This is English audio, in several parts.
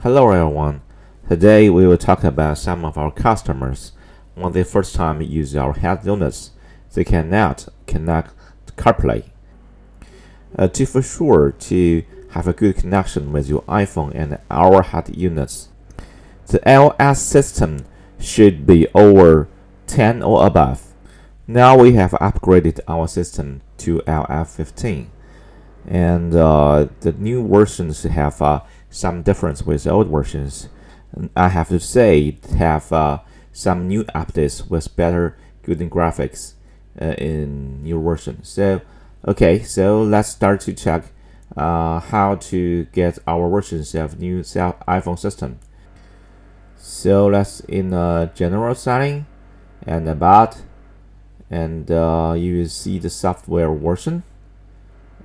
Hello everyone. Today we will talk about some of our customers when they first time use our head units. They cannot connect CarPlay. To for sure to have a good connection with your iPhone and our head units, the LS system should be over 10 or above. Now we have upgraded our system to LF15, and the new versions have some difference with the old versions. I have to say it have some new updates with better good graphics in new version. So let's start to check how to get our versions of new iPhone system. So let's in general setting and about, and you will see the software version.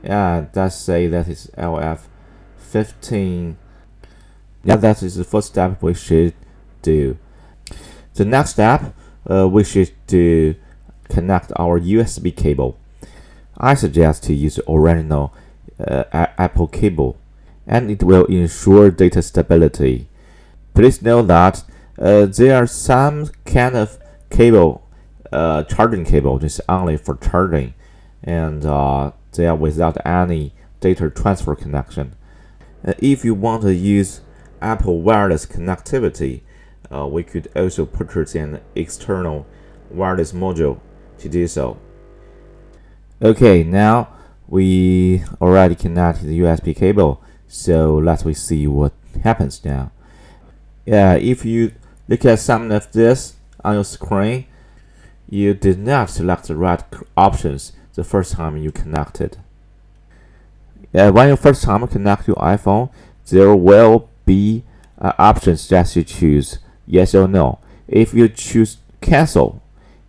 Yeah, let's say that is LF15. Yeah, that is the first step we should do. The next step, we should do connect our USB cable. I suggest to use the original Apple cable, and it will ensure data stability. Please note that there are some kind of cable, charging cable, just only for charging, and they are without any data transfer connection. If you want to use Apple wireless connectivity, we could also purchase an external wireless module to do so. Okay, now we already connected the USB cable, so let's see what happens now. Yeah, if you look at some of this on your screen, you did not select the right options the first time you connected. When you first time connect your iPhone, there will be options that you choose yes or no. If you choose cancel,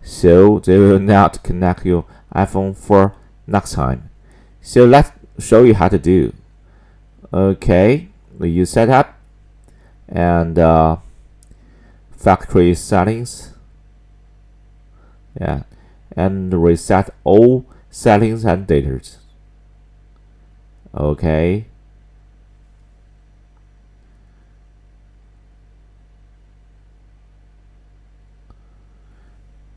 so they will not connect your iPhone for next time. So let's show you how to do. Okay, we use setup and factory settings. Yeah, and reset all settings and data. Okay.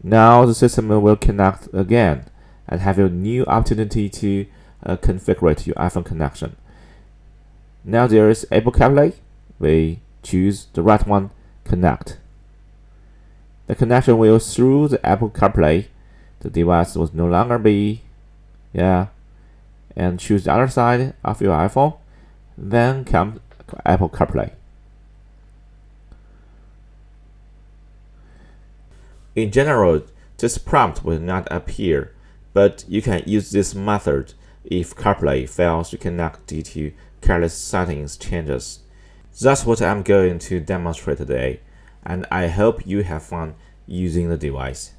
Now the system will connect again and have a new opportunity to configure your iPhone connection. Now there is Apple CarPlay. We choose the right one, connect. The connection will through the Apple CarPlay. The device will no longer be, and choose the other side of your iPhone. Then comes Apple CarPlay. In general, this prompt will not appear, but you can use this method if CarPlay fails to connect due to careless settings changes. That's what I'm going to demonstrate today, and I hope you have fun using the device.